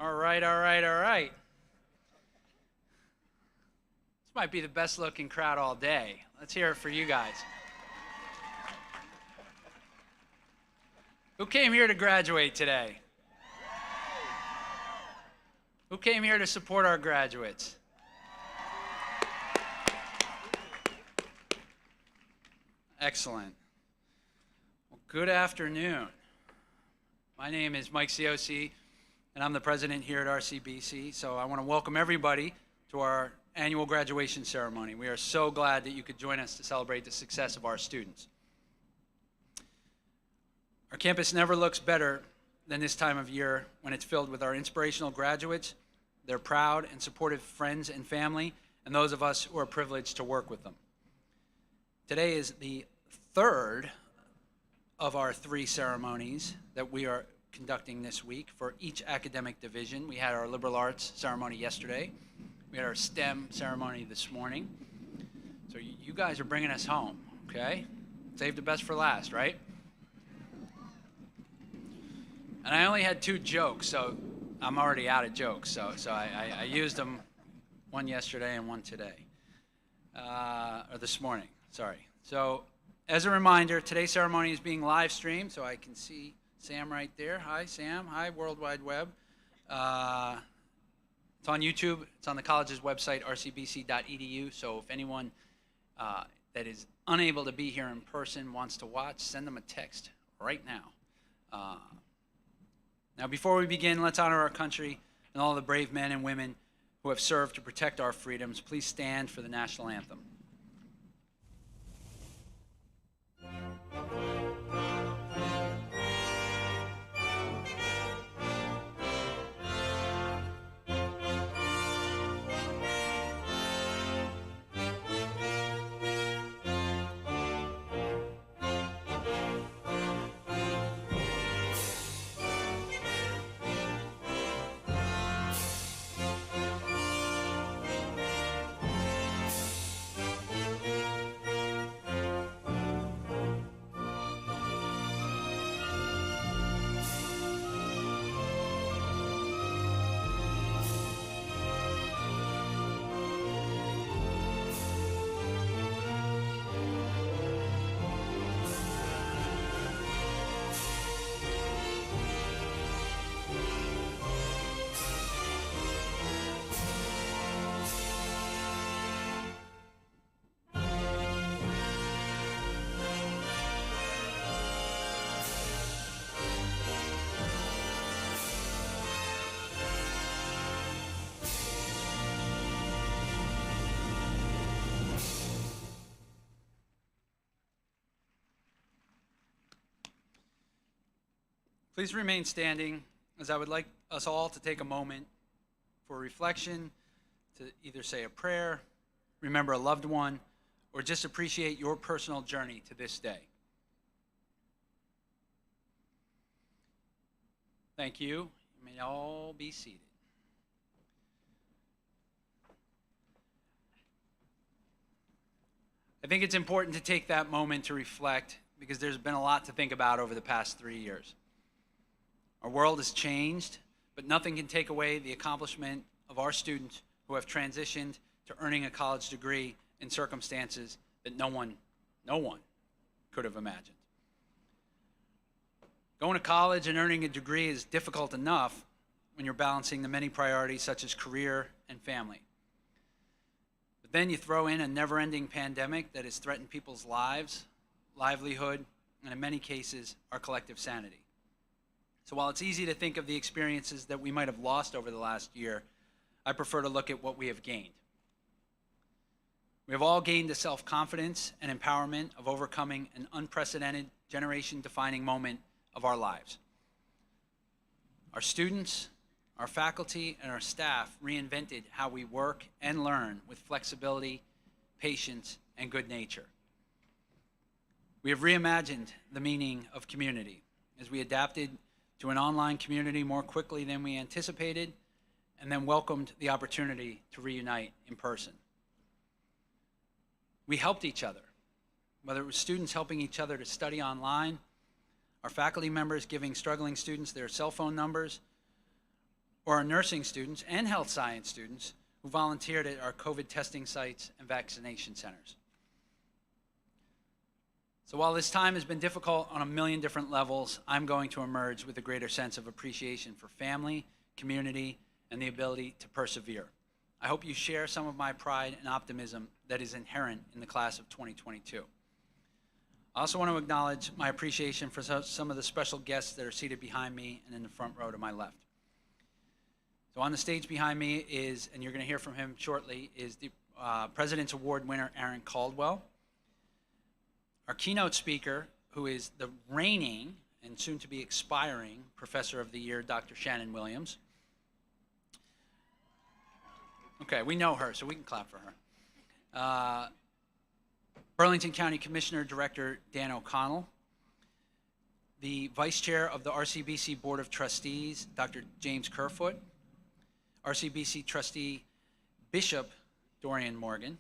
All right, all right, all right. This might be the best looking crowd all day. Let's hear it for you guys. Who came here to graduate today? Who came here to support our graduates? Excellent. Well, good afternoon. My name is Mike Ciosi, and I'm the president here at RCBC. So I want to welcome everybody to our annual graduation ceremony. We are so glad that you could join us to celebrate the success of our students. Our campus never looks better than this time of year when it's filled with our inspirational graduates, their proud and supportive friends and family, and those of us who are privileged to work with them. Today is the third of our 3 ceremonies that we are conducting this week for each academic division. We had our liberal arts ceremony yesterday. We had our STEM ceremony this morning. So you guys are bringing us home, okay? Save the best for last, right? And I only had 2 jokes, so I'm already out of jokes. So I used them, one yesterday and one today, or this morning, sorry. So as a reminder, today's ceremony is being live streamed, so I can see Sam right there. Hi, Sam. Hi, World Wide Web. It's on YouTube. It's on the college's website, rcbc.edu. So if anyone that is unable to be here in person wants to watch, send them a text right now. Now, before we begin, let's honor our country and all the brave men and women who have served to protect our freedoms. Please stand for the national anthem. Please remain standing, as I would like us all to take a moment for reflection, to either say a prayer, remember a loved one, or just appreciate your personal journey to this day. Thank you. You may all be seated. I think it's important to take that moment to reflect because there's been a lot to think about over the past 3 years. Our world has changed, but nothing can take away the accomplishment of our students who have transitioned to earning a college degree in circumstances that no one could have imagined. Going to college and earning a degree is difficult enough when you're balancing the many priorities such as career and family. But then you throw in a never-ending pandemic that has threatened people's lives, livelihood, and in many cases, our collective sanity. So while it's easy to think of the experiences that we might have lost over the last year, I prefer to look at what we have gained. We have all gained the self-confidence and empowerment of overcoming an unprecedented generation-defining moment of our lives. Our students, our faculty, and our staff reinvented how we work and learn with flexibility, patience, and good nature. We have reimagined the meaning of community as we adapted to an online community more quickly than we anticipated, and then welcomed the opportunity to reunite in person. We helped each other, whether it was students helping each other to study online, our faculty members giving struggling students their cell phone numbers, or our nursing students and health science students who volunteered at our COVID testing sites and vaccination centers. So while this time has been difficult on a million different levels, I'm going to emerge with a greater sense of appreciation for family, community, and the ability to persevere. I hope you share some of my pride and optimism that is inherent in the class of 2022. I also want to acknowledge my appreciation for some of the special guests that are seated behind me and in the front row to my left. So on the stage behind me is, and you're going to hear from him shortly, is the President's Award winner, Aaron Caldwell. Our keynote speaker, who is the reigning and soon to be expiring Professor of the Year, Dr. Shannon Williams. Okay, we know her, so we can clap for her. Burlington County Commissioner Director Dan O'Connell. The Vice Chair of the RCBC Board of Trustees, Dr. James Kerfoot. RCBC Trustee Bishop Dorian Morgan.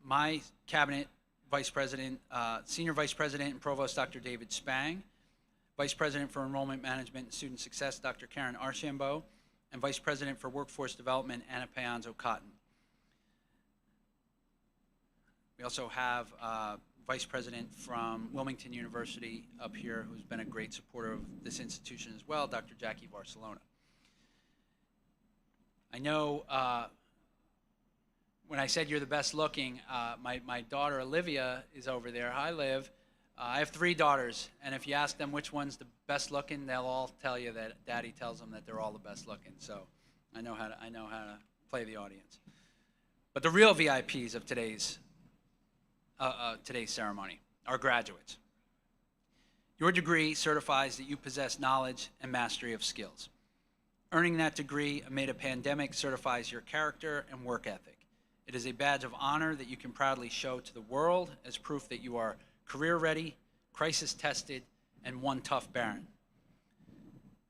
My Cabinet Vice President, Senior Vice President and Provost, Dr. David Spang, Vice President for Enrollment Management and Student Success, Dr. Karen Archambault, and Vice President for Workforce Development, Anna Payanzo Cotton. We also have Vice President from Wilmington University up here, who's been a great supporter of this institution as well, Dr. Jackie Barcelona. I know when I said you're the best looking, my daughter Olivia is over there. Hi, Liv. I have 3 daughters, and if you ask them which one's the best looking, they'll all tell you that Daddy tells them that they're all the best looking. So I know how to play the audience. But the real VIPs of today's ceremony are graduates. Your degree certifies that you possess knowledge and mastery of skills. Earning that degree amid a pandemic certifies your character and work ethic. It is a badge of honor that you can proudly show to the world as proof that you are career-ready, crisis-tested, and one tough Baron.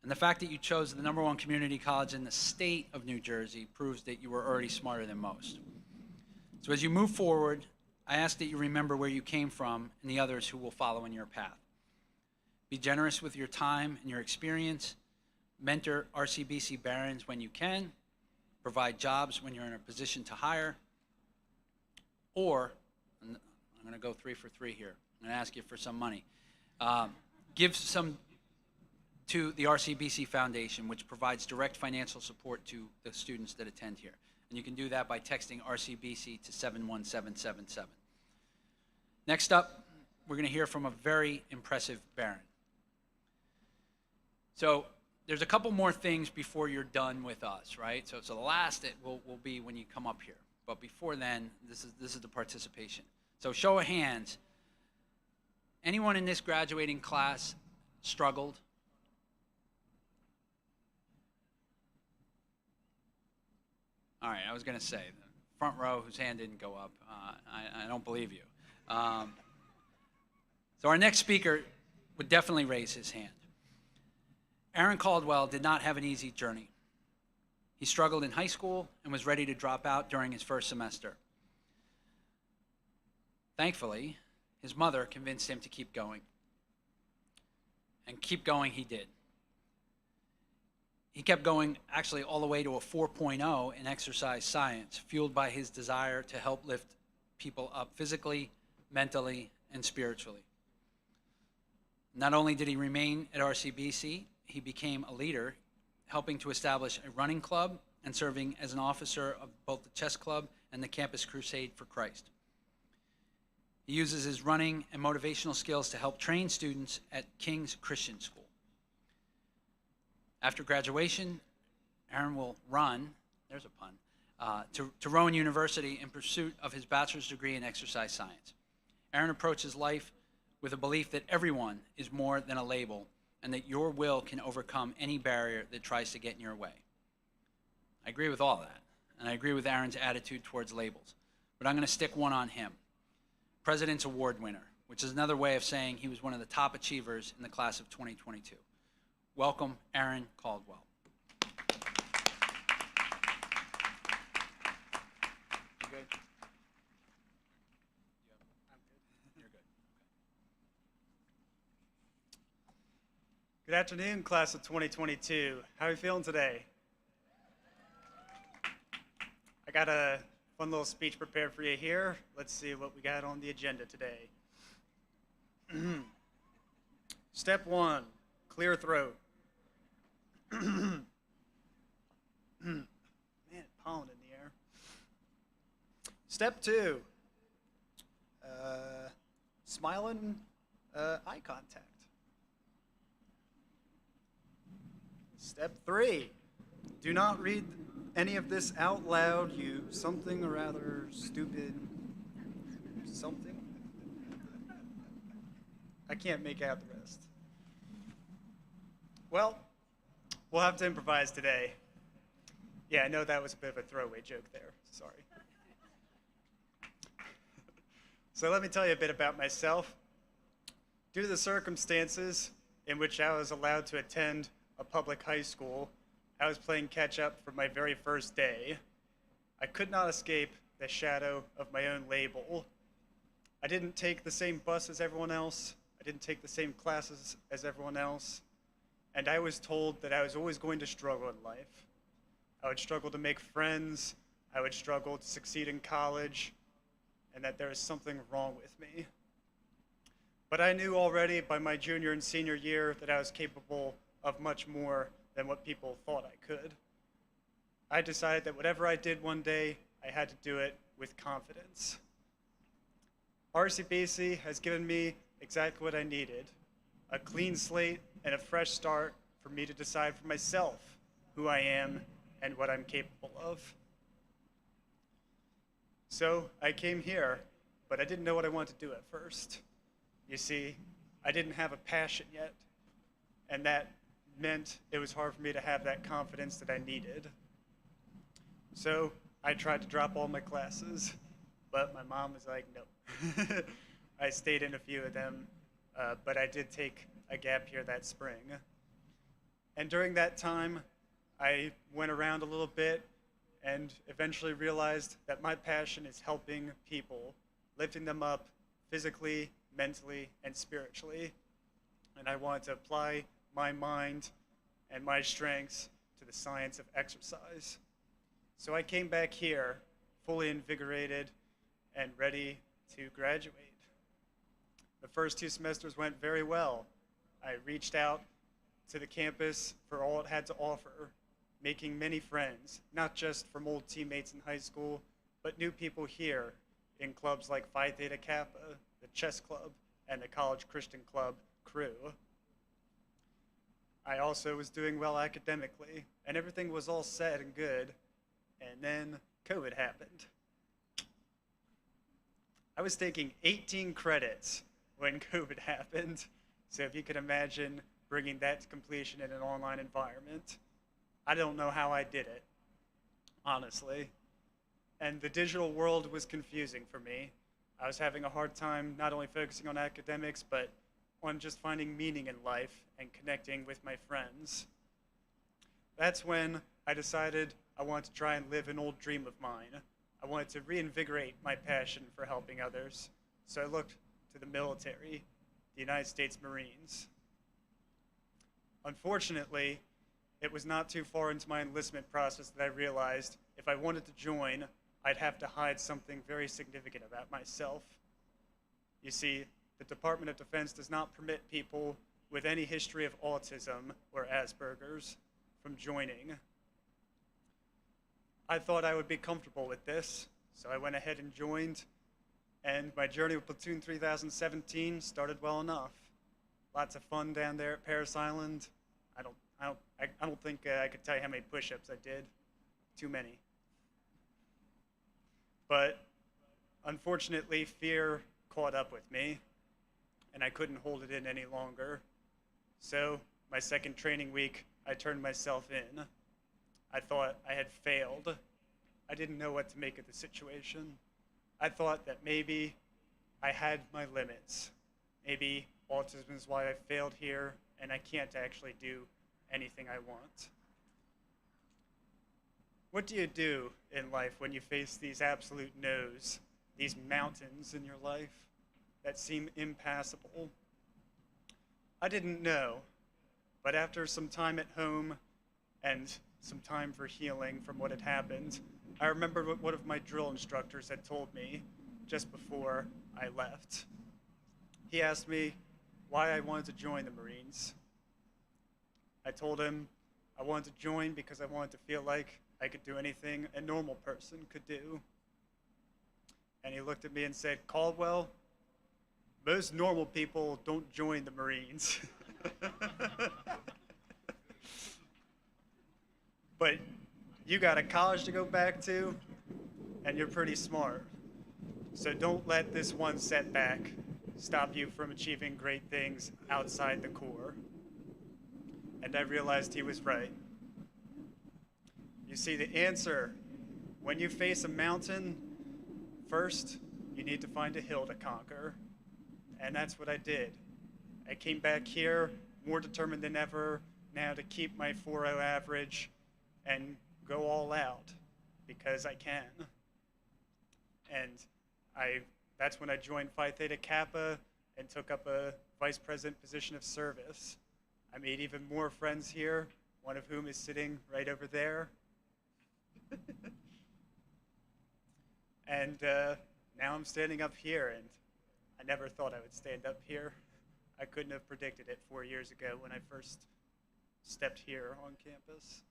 And the fact that you chose the #1 community college in the state of New Jersey proves that you were already smarter than most. So as you move forward, I ask that you remember where you came from and the others who will follow in your path. Be generous with your time and your experience. Mentor RCBC Barons when you can. Provide jobs when you're in a position to hire. Or, I'm going to go 3 for 3 here. I'm going to ask you for some money. Give some to the RCBC Foundation, which provides direct financial support to the students that attend here. And you can do that by texting RCBC to 71777. Next up, we're going to hear from a very impressive Baron. So there's a couple more things before you're done with us, right? So the last it will be when you come up here. But before then, this is the participation. So show of hands. Anyone in this graduating class struggled? All right, I was going to say, the front row whose hand didn't go up, I don't believe you. So our next speaker would definitely raise his hand. Aaron Caldwell did not have an easy journey. He struggled in high school and was ready to drop out during his first semester. Thankfully, his mother convinced him to keep going. And keep going he did. He kept going actually all the way to a 4.0 in exercise science, fueled by his desire to help lift people up physically, mentally, and spiritually. Not only did he remain at RCBC, he became a leader, helping to establish a running club and serving as an officer of both the chess club and the Campus Crusade for Christ. He uses his running and motivational skills to help train students at King's Christian School. After graduation, Aaron will run, there's a pun, to Rowan University in pursuit of his bachelor's degree in exercise science. Aaron approaches life with a belief that everyone is more than a label and that your will can overcome any barrier that tries to get in your way. I agree with all that, and I agree with Aaron's attitude towards labels, but I'm going to stick one on him. President's Award winner, which is another way of saying he was one of the top achievers in the class of 2022. Welcome, Aaron Caldwell. You good? You're good. Good afternoon, class of 2022. How are you feeling today? I got a fun little speech prepared for you here. Let's see what we got on the agenda today. Step 1, clear throat. Man, pollen in the air. Step 2, smiling eye contact. Step 3, do not read any of this out loud, you something or rather stupid something. I can't make out the rest. Well, we'll have to improvise today. Yeah, I know that was a bit of a throwaway joke there, sorry. So let me tell you a bit about myself. Due to the circumstances in which I was allowed to attend a public high school, I was playing catch up for my very first day. I could not escape the shadow of my own label. I didn't take the same bus as everyone else. I didn't take the same classes as everyone else. And I was told that I was always going to struggle in life. I would struggle to make friends. I would struggle to succeed in college, and that there was something wrong with me. But I knew already by my junior and senior year that I was capable of much more than what people thought I could. I decided that whatever I did one day, I had to do it with confidence. RCBC has given me exactly what I needed, a clean slate and a fresh start for me to decide for myself who I am and what I'm capable of. So I came here, but I didn't know what I wanted to do at first. You see, I didn't have a passion yet, and that meant it was hard for me to have that confidence that I needed. So I tried to drop all my classes, but my mom was like, no. I stayed in a few of them, but I did take a gap here that spring. And during that time, I went around a little bit and eventually realized that my passion is helping people, lifting them up physically, mentally, and spiritually. And I wanted to apply my mind and my strengths to the science of exercise. So I came back here fully invigorated and ready to graduate. The first 2 semesters went very well. I reached out to the campus for all it had to offer, making many friends, not just from old teammates in high school, but new people here in clubs like Phi Theta Kappa, the chess club, and the college Christian club crew. I also was doing well academically, and everything was all set and good, and then COVID happened. I was taking 18 credits when COVID happened, so if you could imagine bringing that to completion in an online environment. I don't know how I did it, honestly. And the digital world was confusing for me. I was having a hard time not only focusing on academics, but on just finding meaning in life and connecting with my friends. That's when I decided I wanted to try and live an old dream of mine. I wanted to reinvigorate my passion for helping others. So I looked to the military, the United States Marines. Unfortunately, it was not too far into my enlistment process that I realized if I wanted to join, I'd have to hide something very significant about myself. You see, the Department of Defense does not permit people with any history of autism or Asperger's from joining. I thought I would be comfortable with this, so I went ahead and joined, and my journey with Platoon 3017 started well enough. Lots of fun down there at Paris Island. I don't think I could tell you how many push-ups I did. Too many. But unfortunately, fear caught up with me, and I couldn't hold it in any longer. So my second training week, I turned myself in. I thought I had failed. I didn't know what to make of the situation. I thought that maybe I had my limits. Maybe autism is why I failed here, and I can't actually do anything I want. What do you do in life when you face these absolute no's, these mountains in your life that seem impassable? I didn't know, But after some time at home and some time for healing from what had happened, I remembered what one of my drill instructors had told me just before I left. He asked me why I wanted to join the Marines. I told him I wanted to join because I wanted to feel like I could do anything a normal person could do. And he looked at me and said, "Caldwell, most normal people don't join the Marines." But you got a college to go back to, and you're pretty smart. So don't let this one setback stop you from achieving great things outside the Corps. And I realized he was right. You see, the answer, when you face a mountain, first, you need to find a hill to conquer. And that's what I did. I came back here more determined than ever now to keep my 4.0 average and go all out because I can. And that's when I joined Phi Theta Kappa and took up a vice president position of service. I made even more friends here, one of whom is sitting right over there. And now I'm standing up here, and I never thought I would stand up here. I couldn't have predicted it 4 years ago when I first stepped here on campus.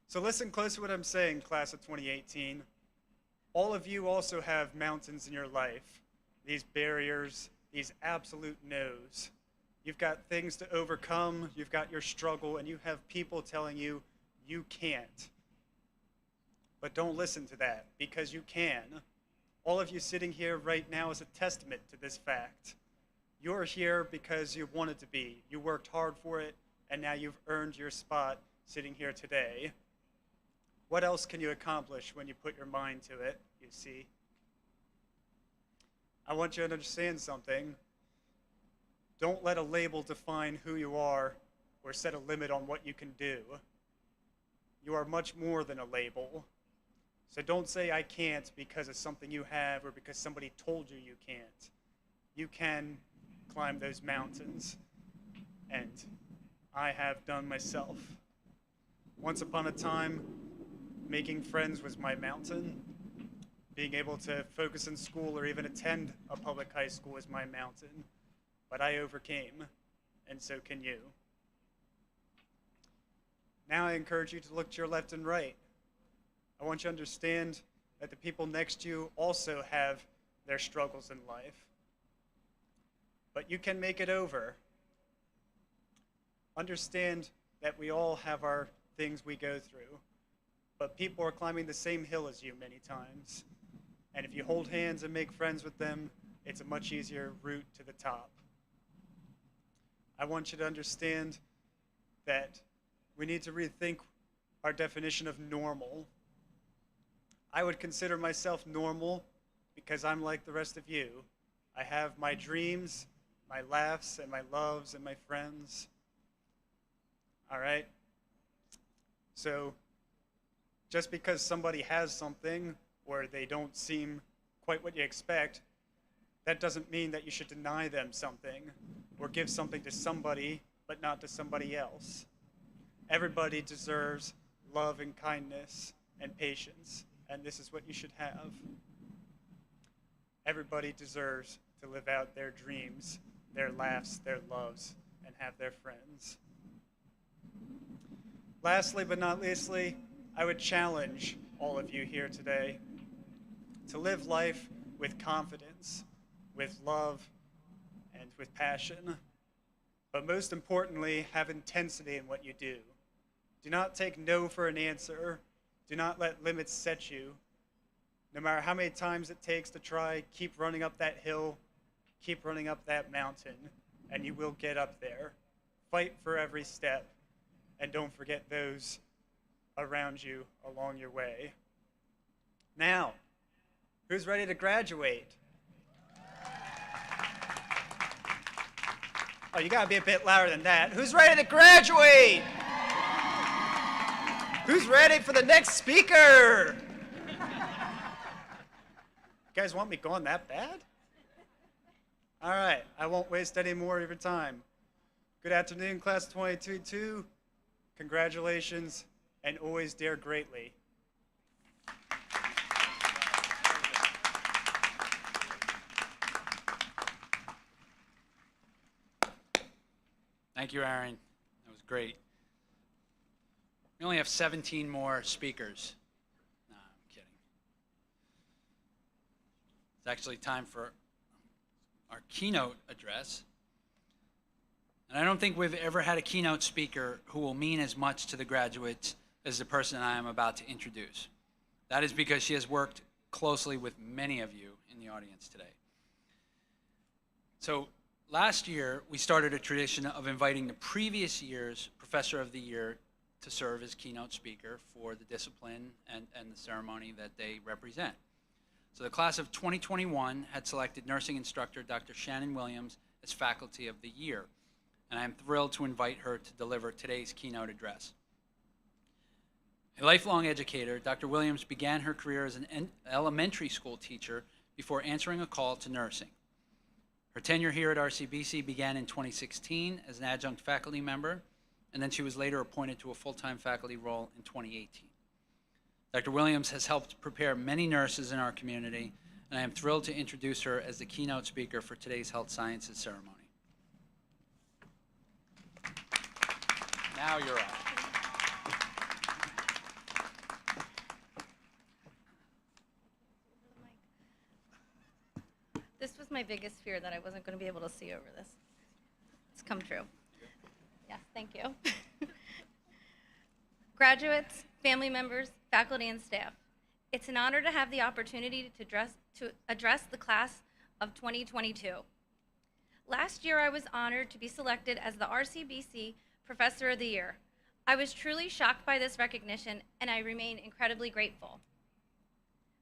So listen close to what I'm saying, class of 2018. All of you also have mountains in your life, these barriers, these absolute no's. You've got things to overcome, you've got your struggle, and you have people telling you you can't. But don't listen to that, because you can. All of you sitting here right now is a testament to this fact. You're here because you wanted to be. You worked hard for it, and now you've earned your spot sitting here today. What else can you accomplish when you put your mind to it, you see? I want you to understand something. Don't let a label define who you are or set a limit on what you can do. You are much more than a label. So don't say I can't because of something you have or because somebody told you you can't. You can climb those mountains, and I have done myself. Once upon a time, making friends was my mountain. Being able to focus in school or even attend a public high school is my mountain. But I overcame, and so can you. Now I encourage you to look to your left and right. I want you to understand that the people next to you also have their struggles in life. But you can make it over. Understand that we all have our things we go through. But people are climbing the same hill as you many times. And if you hold hands and make friends with them, it's a much easier route to the top. I want you to understand that we need to rethink our definition of normal. I would consider myself normal because I'm like the rest of you. I have my dreams, my laughs, and my loves, and my friends. All right? So, just because somebody has something or they don't seem quite what you expect, that doesn't mean that you should deny them something or give something to somebody but not to somebody else. Everybody deserves love and kindness and patience, and this is what you should have. Everybody deserves to live out their dreams, their laughs, their loves, and have their friends. Lastly but not leastly, I would challenge all of you here today to live life with confidence, with love, and with passion. But most importantly, have intensity in what you do. Do not take no for an answer. Do not let limits set you. No matter how many times it takes to try, keep running up that hill, keep running up that mountain, and you will get up there. Fight for every step, and don't forget those around you along your way. Now, who's ready to graduate? Oh, you gotta be a bit louder than that. Who's ready to graduate? Who's ready for the next speaker? You guys want me gone that bad? All right, I won't waste any more of your time. Good afternoon, class of 2022. Congratulations, and always dare greatly. Thank you, Aaron. That was great. We only have 17 more speakers. No, I'm kidding. It's actually time for our keynote address. And I don't think we've ever had a keynote speaker who will mean as much to the graduates as the person I am about to introduce. That is because she has worked closely with many of you in the audience today. So last year, we started a tradition of inviting the previous year's Professor of the Year to serve as keynote speaker for the discipline and the ceremony that they represent. So the class of 2021 had selected nursing instructor Dr. Shannon Williams as Faculty of the Year, and I am thrilled to invite her to deliver today's keynote address. A lifelong educator, Dr. Williams began her career as an elementary school teacher before answering a call to nursing. Her tenure here at RCBC began in 2016 as an adjunct faculty member, and then she was later appointed to a full-time faculty role in 2018. Dr. Williams has helped prepare many nurses in our community, and I am thrilled to introduce her as the keynote speaker for today's health sciences ceremony. Now you're up. This was my biggest fear, that I wasn't going to be able to see over this. It's come true. Yes, thank you. Graduates, family members, faculty, and staff, it's an honor to have the opportunity to address the class of 2022. Last year, I was honored to be selected as the RCBC Professor of the Year. I was truly shocked by this recognition, and I remain incredibly grateful.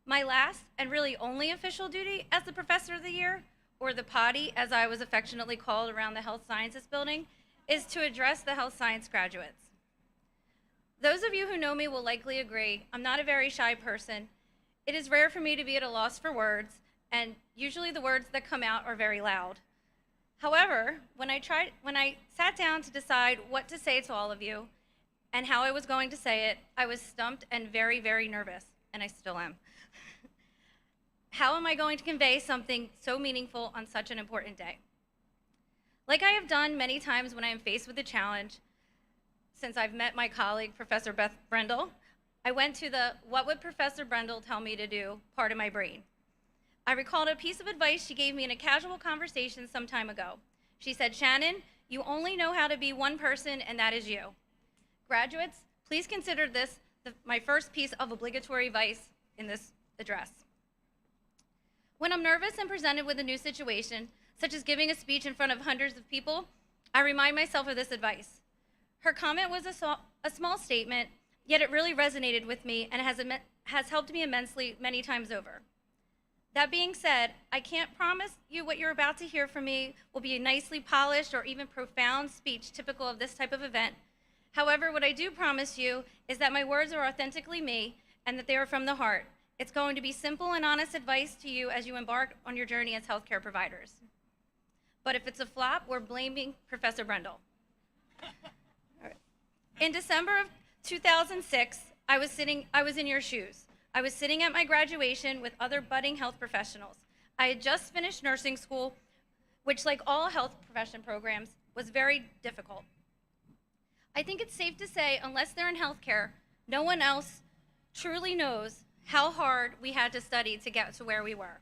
My last and really only official duty as the Professor of the Year, or the potty as I was affectionately called around the Health Sciences building, is to address the health science graduates. Those of you who know me will likely agree, I'm not a very shy person. It is rare for me to be at a loss for words, and usually the words that come out are very loud. However, when I sat down to decide what to say to all of you and how I was going to say it, I was stumped and very, very nervous, and I still am. How am I going to convey something so meaningful on such an important day? Like I have done many times when I am faced with a challenge, since I've met my colleague, Professor Beth Brendel, I went to the "What would Professor Brendel tell me to do" part of my brain. I recalled a piece of advice she gave me in a casual conversation some time ago. She said, "Shannon, you only know how to be one person, and that is you." Graduates, please consider this my first piece of obligatory advice in this address. When I'm nervous and presented with a new situation, such as giving a speech in front of hundreds of people, I remind myself of this advice. Her comment was a small statement, yet it really resonated with me and has helped me immensely many times over. That being said, I can't promise you what you're about to hear from me will be a nicely polished or even profound speech typical of this type of event. However, what I do promise you is that my words are authentically me and that they are from the heart. It's going to be simple and honest advice to you as you embark on your journey as healthcare providers. But if it's a flop, we're blaming Professor Brendel. In December of 2006, I was in your shoes. I was sitting at my graduation with other budding health professionals. I had just finished nursing school, which, like all health profession programs, was very difficult. I think it's safe to say, unless they're in healthcare, no one else truly knows how hard we had to study to get to where we were.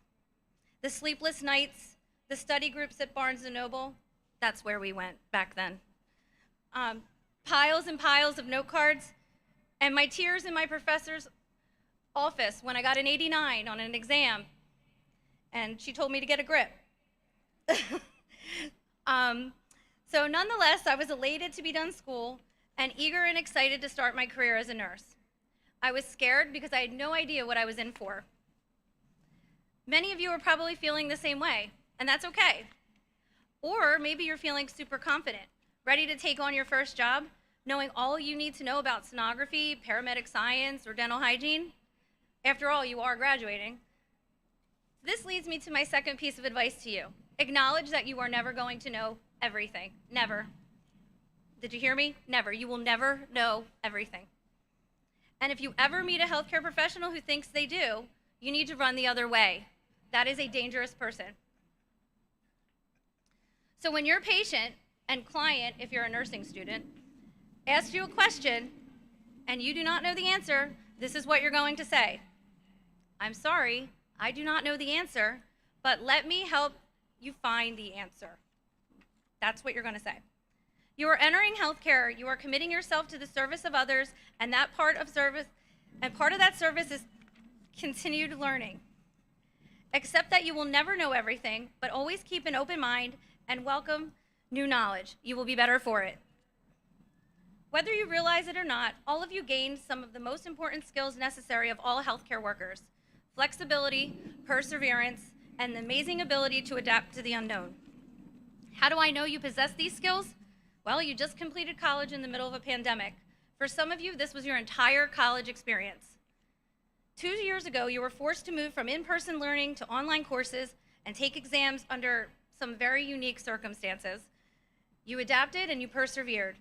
The sleepless nights, the study groups at Barnes & Noble, that's where we went back then. Piles and piles of note cards, and my tears in my professor's office when I got an 89 on an exam, and she told me to get a grip. So nonetheless, I was elated to be done school and eager and excited to start my career as a nurse. I was scared because I had no idea what I was in for. Many of you are probably feeling the same way, and that's okay. Or maybe you're feeling super confident, ready to take on your first job, knowing all you need to know about sonography, paramedic science, or dental hygiene. After all, you are graduating. This leads me to my second piece of advice to you. Acknowledge that you are never going to know everything, never. Did you hear me? Never. You will never know everything. And if you ever meet a healthcare professional who thinks they do, you need to run the other way. That is a dangerous person. So when your patient and client, if you're a nursing student, asks you a question and you do not know the answer, this is what you're going to say. I'm sorry, I do not know the answer, but let me help you find the answer. That's what you're going to say. You are entering healthcare, you are committing yourself to the service of others, and part of that service is continued learning. Accept that you will never know everything, but always keep an open mind and welcome new knowledge. You will be better for it. Whether you realize it or not, all of you gained some of the most important skills necessary of all healthcare workers: flexibility, perseverance, and the amazing ability to adapt to the unknown. How do I know you possess these skills? Well, you just completed college in the middle of a pandemic. For some of you, this was your entire college experience. 2 years ago, you were forced to move from in-person learning to online courses and take exams under some very unique circumstances. You adapted and you persevered.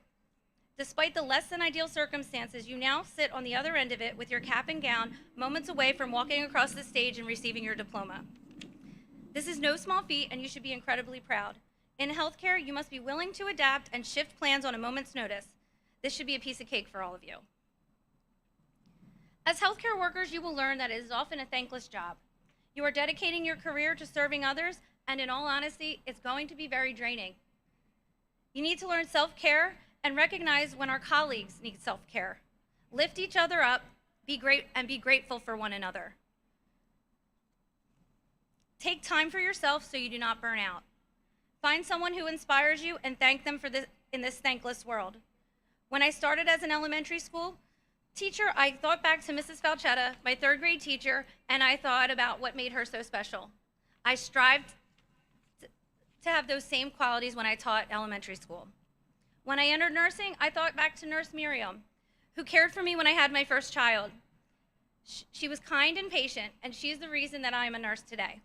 Despite the less than ideal circumstances, you now sit on the other end of it with your cap and gown, moments away from walking across the stage and receiving your diploma. This is no small feat, and you should be incredibly proud. In healthcare, you must be willing to adapt and shift plans on a moment's notice. This should be a piece of cake for all of you. As healthcare workers, you will learn that it is often a thankless job. You are dedicating your career to serving others, and in all honesty, it's going to be very draining. You need to learn self-care and recognize when our colleagues need self-care. Lift each other up, be grateful for one another. Take time for yourself so you do not burn out. Find someone who inspires you and thank them in this thankless world. When I started as an elementary school teacher, I thought back to Mrs. Falchetta, my 3rd grade teacher, and I thought about what made her so special. I strived to have those same qualities when I taught elementary school. When I entered nursing, I thought back to Nurse Miriam, who cared for me when I had my first child. She was kind and patient, and she's the reason that I am a nurse today.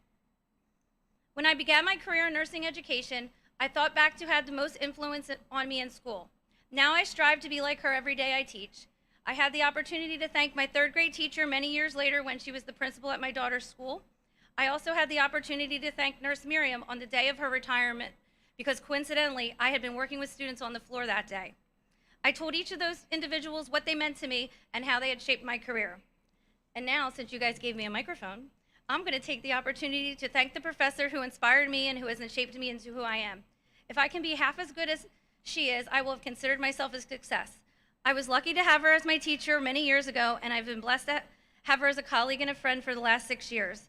When I began my career in nursing education, I thought back to who had the most influence on me in school. Now I strive to be like her every day I teach. I had the opportunity to thank my 3rd grade teacher many years later when she was the principal at my daughter's school. I also had the opportunity to thank Nurse Miriam on the day of her retirement, because coincidentally, I had been working with students on the floor that day. I told each of those individuals what they meant to me and how they had shaped my career. And now, since you guys gave me a microphone, I'm going to take the opportunity to thank the professor who inspired me and who has shaped me into who I am. If I can be half as good as she is, I will have considered myself a success. I was lucky to have her as my teacher many years ago, and I've been blessed to have her as a colleague and a friend for the last 6 years.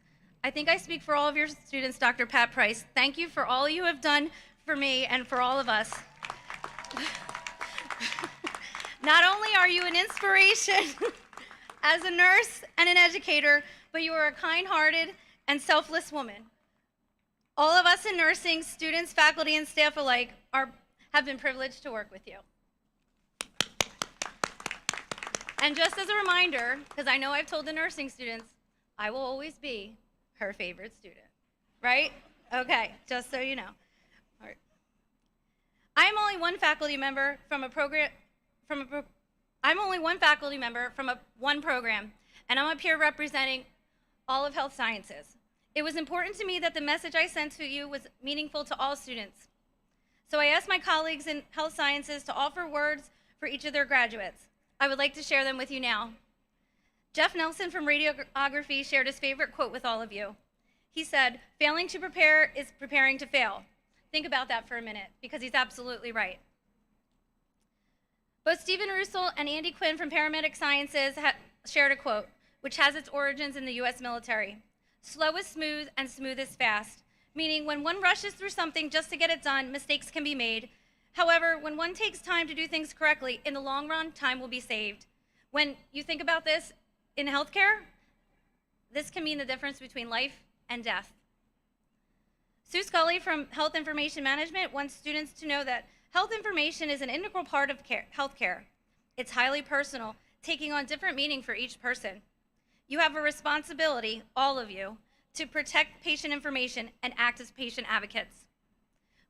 I think I speak for all of your students, Dr. Pat Price. Thank you for all you have done for me and for all of us. Not only are you an inspiration as a nurse and an educator, but you are a kind-hearted and selfless woman. All of us in nursing, students, faculty, and staff alike, have been privileged to work with you. And just as a reminder, because I know I've told the nursing students, I will always be her favorite student, right? Okay, just so you know. All right. I'm only one faculty member from one program, and I'm up here representing all of health sciences. It was important to me that the message I sent to you was meaningful to all students. So I asked my colleagues in health sciences to offer words for each of their graduates. I would like to share them with you now. Jeff Nelson from radiography shared his favorite quote with all of you. He said, "Failing to prepare is preparing to fail." Think about that for a minute, because he's absolutely right. Both Stephen Russell and Andy Quinn from Paramedic Sciences shared a quote, which has its origins in the US military. "Slow is smooth and smooth is fast," meaning when one rushes through something just to get it done, mistakes can be made. However, when one takes time to do things correctly, in the long run, time will be saved. When you think about this in healthcare, this can mean the difference between life and death. Sue Scully from Health Information Management wants students to know that health information is an integral part of healthcare. It's highly personal, taking on different meaning for each person. You have a responsibility, all of you, to protect patient information and act as patient advocates.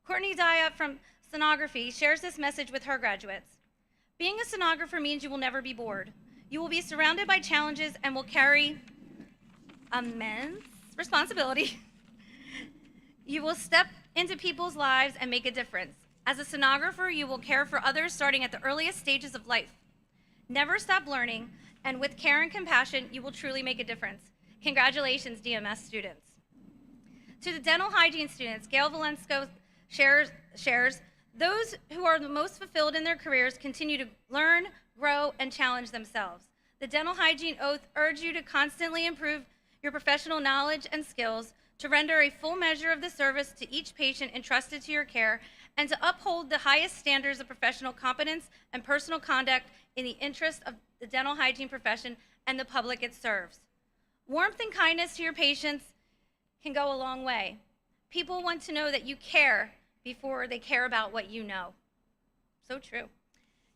Courtney Diop from Sonography shares this message with her graduates. Being a sonographer means you will never be bored. You will be surrounded by challenges and will carry immense responsibility. You will step into people's lives and make a difference. As a sonographer, you will care for others starting at the earliest stages of life. Never stop learning, and with care and compassion, you will truly make a difference. Congratulations, DMS students. To the dental hygiene students, Gail Valensko shares, those who are the most fulfilled in their careers continue to learn, grow, and challenge themselves. The dental hygiene oath urges you to constantly improve your professional knowledge and skills, to render a full measure of the service to each patient entrusted to your care, and to uphold the highest standards of professional competence and personal conduct in the interest of the dental hygiene profession and the public it serves. Warmth and kindness to your patients can go a long way. People want to know that you care before they care about what you know. So true.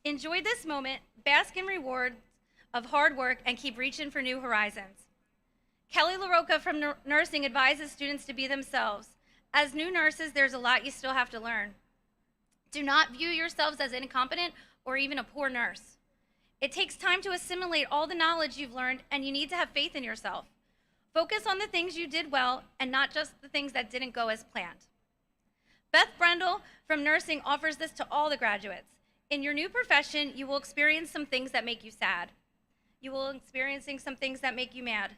Enjoy this moment, bask in rewards of hard work, and keep reaching for new horizons. Kelly LaRocca from nursing advises students to be themselves. As new nurses, there's a lot you still have to learn. Do not view yourselves as incompetent or even a poor nurse. It takes time to assimilate all the knowledge you've learned, and you need to have faith in yourself. Focus on the things you did well and not just the things that didn't go as planned. Beth Brendel from nursing offers this to all the graduates. In your new profession, you will experience some things that make you sad. You will experience some things that make you mad.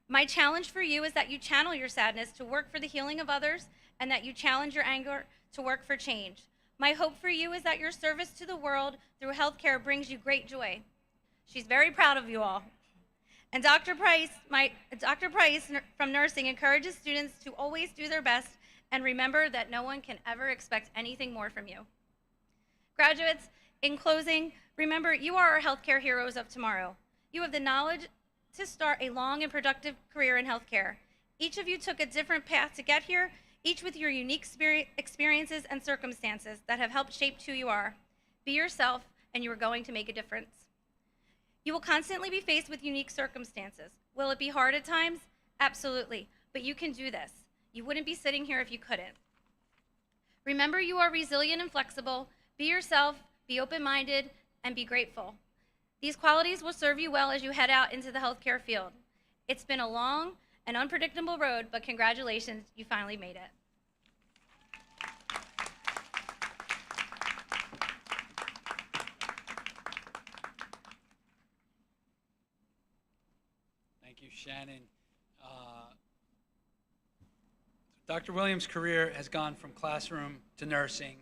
My challenge for you is that you channel your sadness to work for the healing of others, and that you challenge your anger to work for change. My hope for you is that your service to the world through healthcare brings you great joy. She's very proud of you all. And Dr. Price from nursing encourages students to always do their best and remember that no one can ever expect anything more from you. Graduates, in closing, remember you are our healthcare heroes of tomorrow. You have the knowledge to start a long and productive career in healthcare. Each of you took a different path to get here, each with your unique experiences and circumstances that have helped shape who you are. Be yourself, and you are going to make a difference. You will constantly be faced with unique circumstances. Will it be hard at times? Absolutely, but you can do this. You wouldn't be sitting here if you couldn't. Remember, you are resilient and flexible. Be yourself, be open-minded, and be grateful. These qualities will serve you well as you head out into the healthcare field. It's been a long and unpredictable road, but congratulations, you finally made it. Thank you, Shannon. Dr. Williams' career has gone from classroom to nursing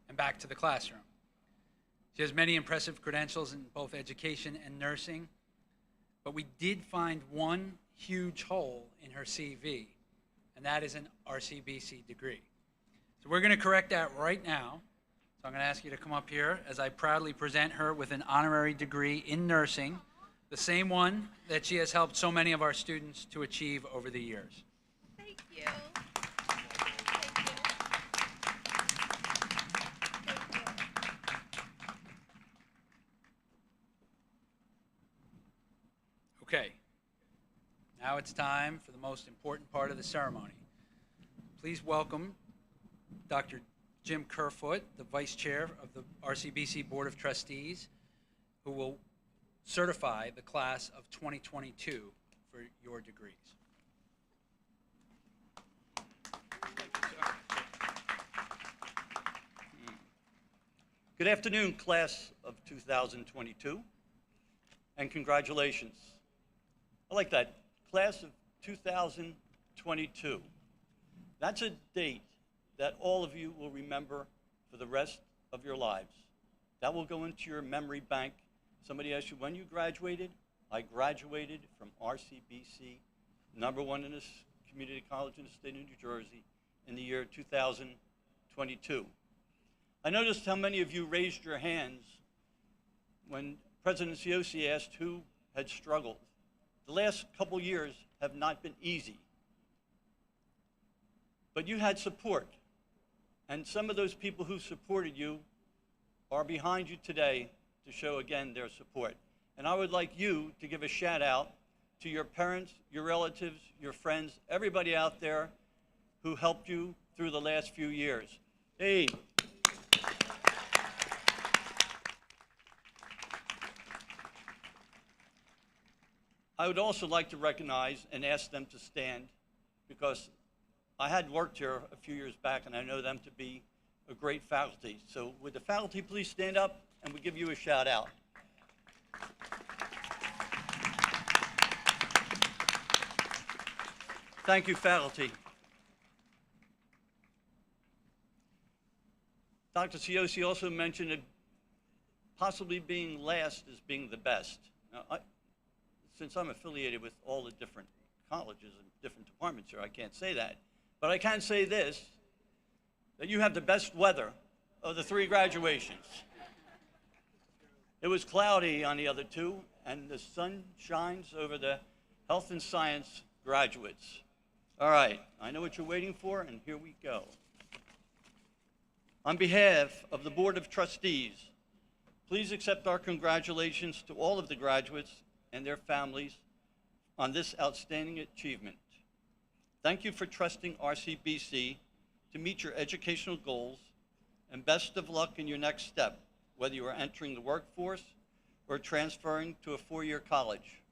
and back to the classroom. She has many impressive credentials in both education and nursing, but we did find one huge hole in her CV, and that is an RCBC degree. So we're going to correct that right now. So I'm going to ask you to come up here as I proudly present her with an honorary degree in nursing, the same one that she has helped so many of our students to achieve over the years. Thank you. Okay, now it's time for the most important part of the ceremony. Please welcome Dr. Jim Kerfoot, the Vice Chair of the RCBC Board of Trustees, who will certify the class of 2022 for your degrees. Good afternoon, class of 2022, and congratulations. I like that, class of 2022. That's a date that all of you will remember for the rest of your lives. That will go into your memory bank. Somebody asked you when you graduated. I graduated from RCBC, #1 in this community college in the state of New Jersey, in the year 2022. I noticed how many of you raised your hands when President Cioce asked who had struggled. The last couple years have not been easy, but you had support, and some of those people who supported you are behind you today to show again their support. And I would like you to give a shout out to your parents, your relatives, your friends, everybody out there who helped you through the last few years. Hey. I would also like to recognize and ask them to stand because I had worked here a few years back and I know them to be a great faculty. So would the faculty please stand up and we give you a shout out. Thank you, faculty. Dr. Ciosi also mentioned that possibly being last is being the best. Now, since I'm affiliated with all the different colleges and different departments here, I can't say that. But I can say this, that you have the best weather of the 3 graduations. It was cloudy on the other 2, and the sun shines over the health and science graduates. All right, I know what you're waiting for, and here we go. On behalf of the Board of Trustees, please accept our congratulations to all of the graduates and their families on this outstanding achievement. Thank you for trusting RCBC to meet your educational goals, and best of luck in your next step, whether you are entering the workforce or transferring to a 4-year college.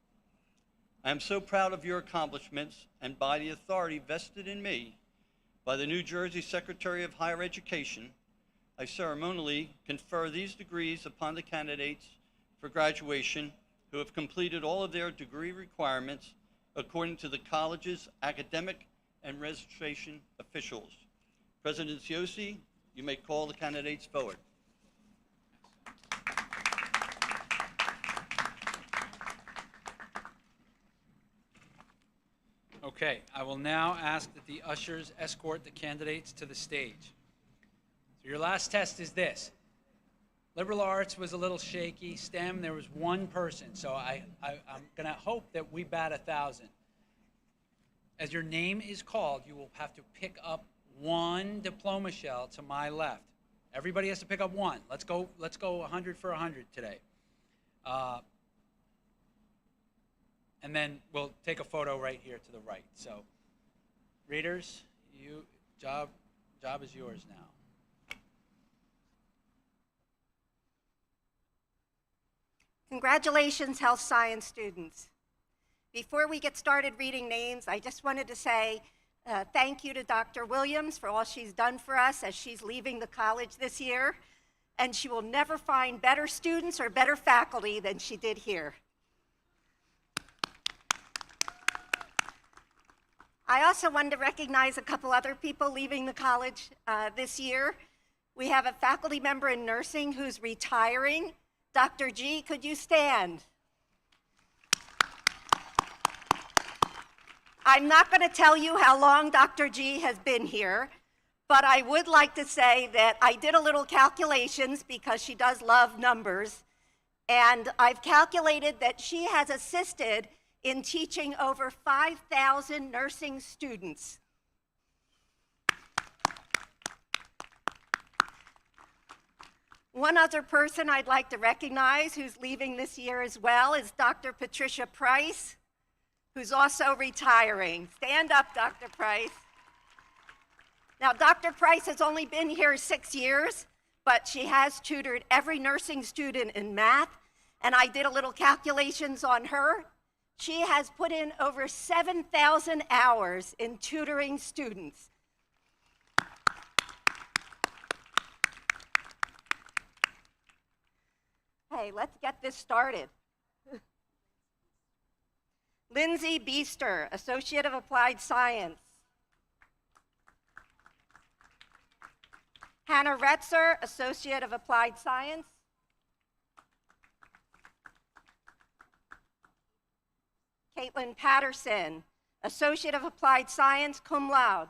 I am so proud of your accomplishments, and by the authority vested in me by the New Jersey Secretary of Higher Education, I ceremonially confer these degrees upon the candidates for graduation who have completed all of their degree requirements according to the college's academic and registration officials. President Ciosi, you may call the candidates forward. Okay, I will now ask that the ushers escort the candidates to the stage. So your last test is this. Liberal arts was a little shaky. STEM, there was 1 person. So I'm going to hope that we bat 1,000. As your name is called, you will have to pick up 1 diploma shell to my left. Everybody has to pick up 1. Let's go 100 for 100 today. And then we'll take a photo right here to the right. So, readers, job is yours now. Congratulations, health science students. Before we get started reading names, I just wanted to say thank you to Dr. Williams for all she's done for us as she's leaving the college this year. And she will never find better students or better faculty than she did here. I also wanted to recognize a couple other people leaving the college this year. We have a faculty member in nursing who's retiring. Dr. G, could you stand? I'm not going to tell you how long Dr. G has been here, but I would like to say that I did a little calculations because she does love numbers, and I've calculated that she has assisted in teaching over 5,000 nursing students. One other person I'd like to recognize who's leaving this year as well is Dr. Patricia Price, who's also retiring. Stand up, Dr. Price. Now, Dr. Price has only been here 6 years, but she has tutored every nursing student in math, and I did a little calculations on her. She has put in over 7,000 hours in tutoring students. Hey, let's get this started. Lindsay Beester, Associate of Applied Science. Hannah Retzer, Associate of Applied Science. Caitlin Patterson, Associate of Applied Science, cum laude.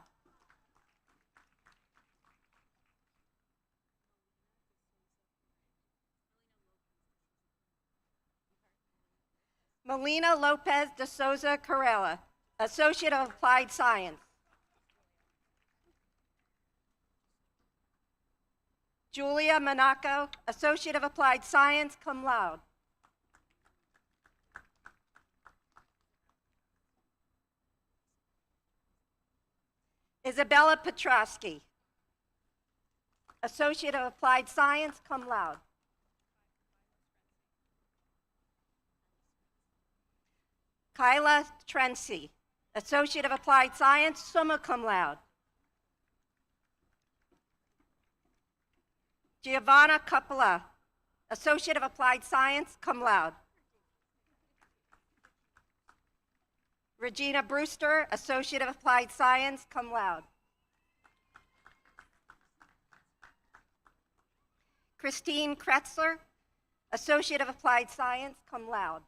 Melina Lopez de Souza Carrera, Associate of Applied Science. Julia Monaco, Associate of Applied Science, cum laude. Isabella Petrosky, Associate of Applied Science, cum laude. Kyla Trency, Associate of Applied Science, summa cum laude. Giovanna Coppola, Associate of Applied Science, cum laude. Regina Brewster, Associate of Applied Science, cum laude. Christine Kretzler, Associate of Applied Science, cum laude.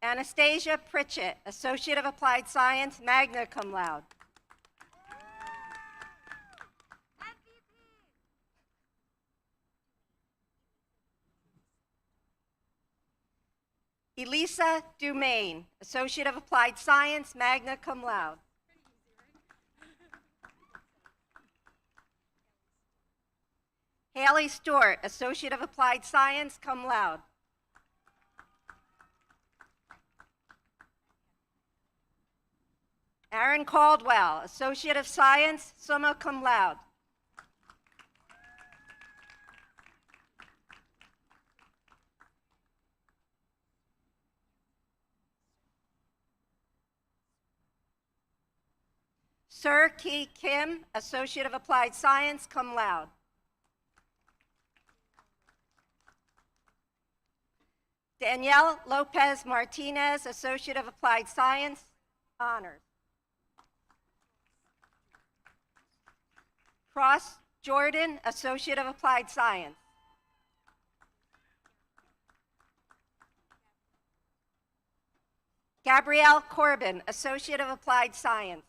Anastasia Pritchett, Associate of Applied Science, magna cum laude. Elisa Dumaine, Associate of Applied Science, magna cum laude. Haley Stewart, Associate of Applied Science, cum laude. Aaron Caldwell, Associate of Science, summa cum laude. Sir Ki Kim, Associate of Applied Science, cum laude. Danielle Lopez Martinez, Associate of Applied Science, honors. Cross Jordan, Associate of Applied Science. Gabrielle Corbin, Associate of Applied Science.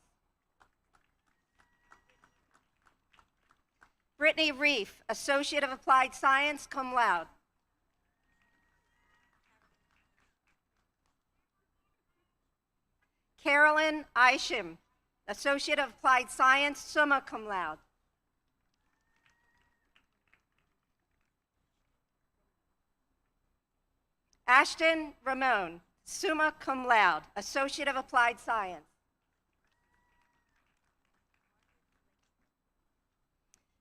Brittany Reef, Associate of Applied Science, cum laude. Carolyn Isham, Associate of Applied Science, summa cum laude. Ashton Ramon, summa cum laude, Associate of Applied Science.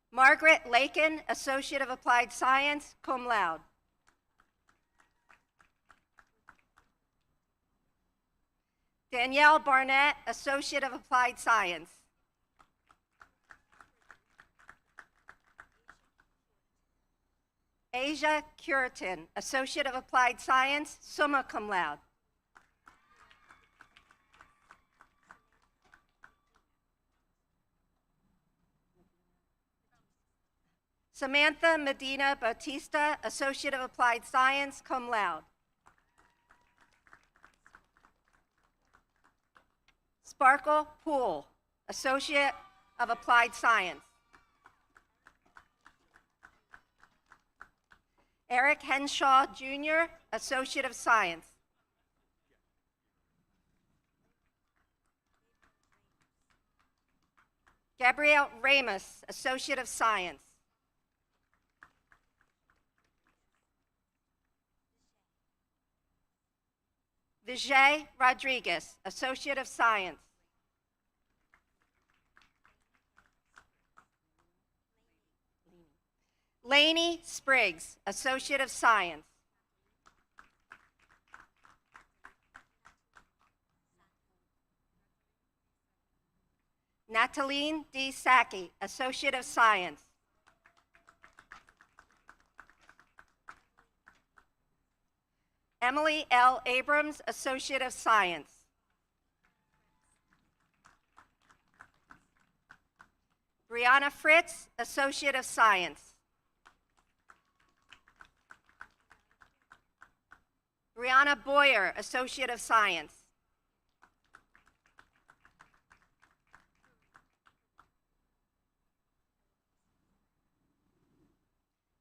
Margaret Lakin, Associate of Applied Science, cum laude. Danielle Barnett, Associate of Applied Science. Asia Curitin, Associate of Applied Science, summa cum laude. Samantha Medina Bautista, Associate of Applied Science, cum laude. Sparkle Poole, Associate of Applied Science. Eric Henshaw, Jr., Associate of Science. Gabrielle Ramos, Associate of Science. Vijay Rodriguez, Associate of Science. Lainey Spriggs, Associate of Science. Nataline D. Sacchi, Associate of Science. Emily L. Abrams, Associate of Science. Brianna Fritz, Associate of Science. Brianna Boyer, Associate of Science.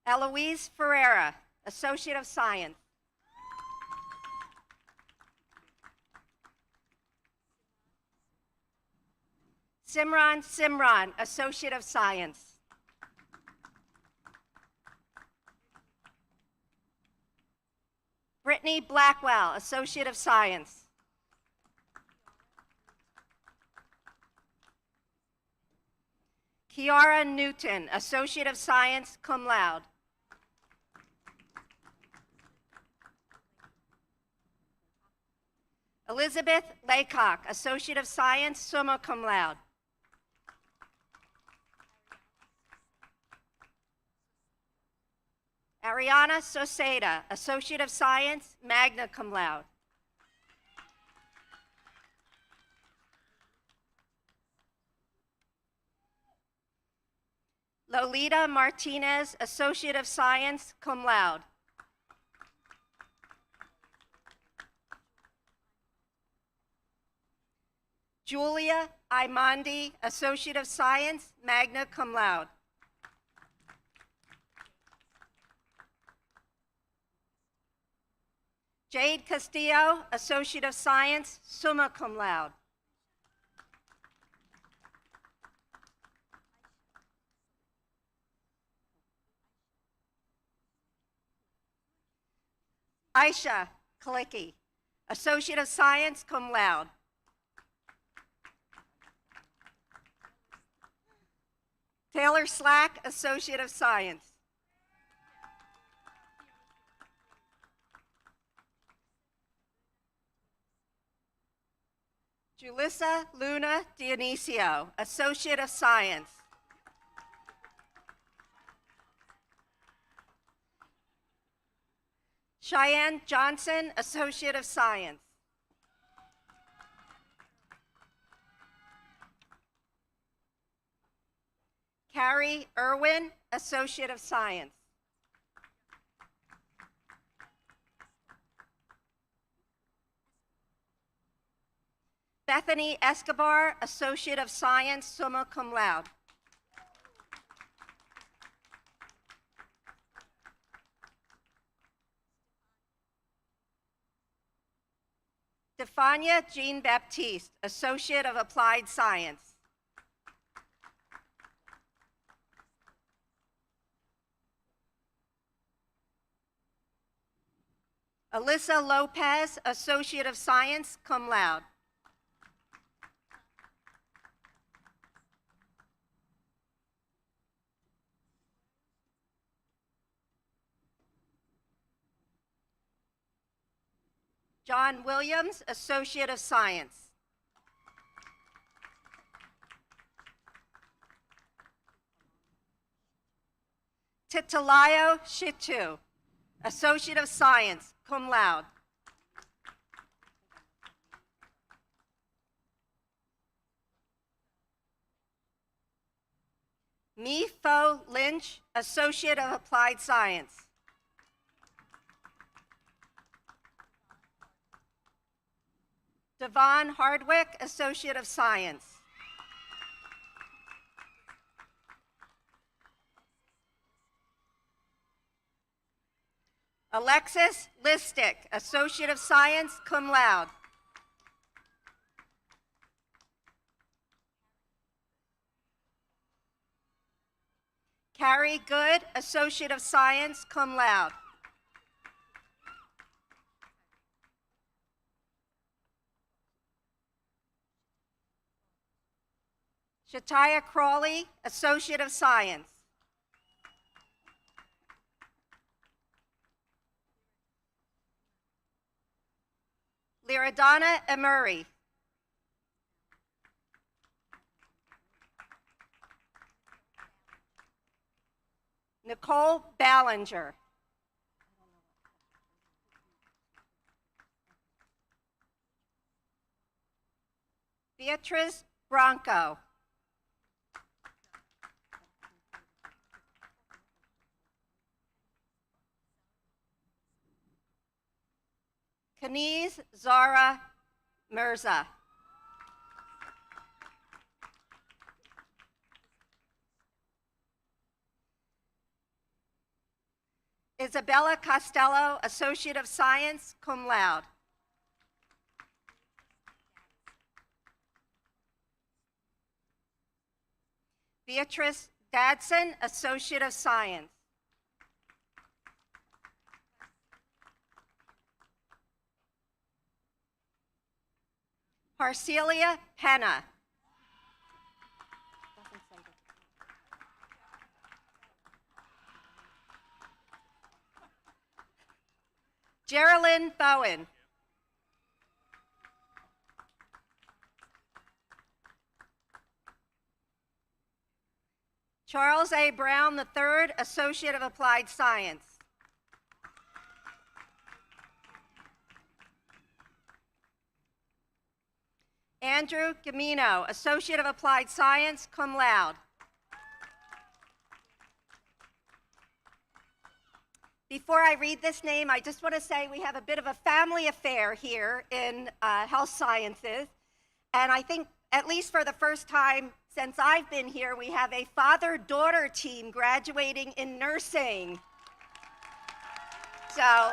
Eloise Ferreira, Associate of Science. Simran, Associate of Science. Brittany Blackwell, Associate of Science. Kiara Newton, Associate of Science, cum laude. Elizabeth Laycock, Associate of Science, summa cum laude. Ariana Soseda, Associate of Science, magna cum laude. Lolita Martinez, Associate of Science, cum laude. Julia Imandi, Associate of Science, magna cum laude. Jade Castillo, Associate of Science, summa cum laude. Aisha Kalicki, Associate of Science, cum laude. Taylor Slack, Associate of Science. Julissa Luna Dionisio, Associate of Science. Cheyenne Johnson, Associate of Science. Carrie Irwin, Associate of Science. Bethany Escobar, Associate of Science, summa cum laude. Stefania Jean-Baptiste, Associate of Applied Science. Alyssa Lopez, Associate of Science, cum laude. John Williams, Associate of Science. Titilayo Shitu, Associate of Science, cum laude. Mi Fo Lynch, Associate of Applied Science. Devon Hardwick, Associate of Science. Alexis Listick, Associate of Science, cum laude. Carrie Good, Associate of Science, cum laude. Shataya Crawley, Associate of Science. Liradonna Emery. Nicole Ballinger. Beatrice Bronco. Kaniz Zara Mirza. Isabella Costello, Associate of Science, cum laude. Beatrice Dadson, Associate of Science. Parcelia Penna. Geraldine Bowen. Charles A. Brown III, Associate of Applied Science. Andrew Gamino, Associate of Applied Science, cum laude. Before I read this name, I just want to say we have a bit of a family affair here in health sciences. And I think, at least for the first time since I've been here, we have a father-daughter team graduating in nursing. So,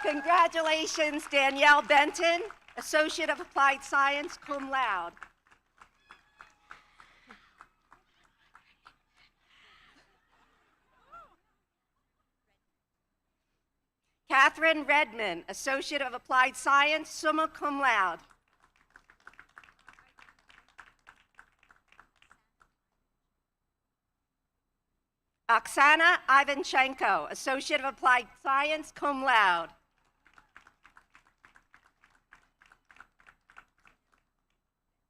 congratulations, Danielle Benton, Associate of Applied Science, cum laude. Catherine Redmond, Associate of Applied Science, summa cum laude. Oksana Ivanchenko, Associate of Applied Science, cum laude.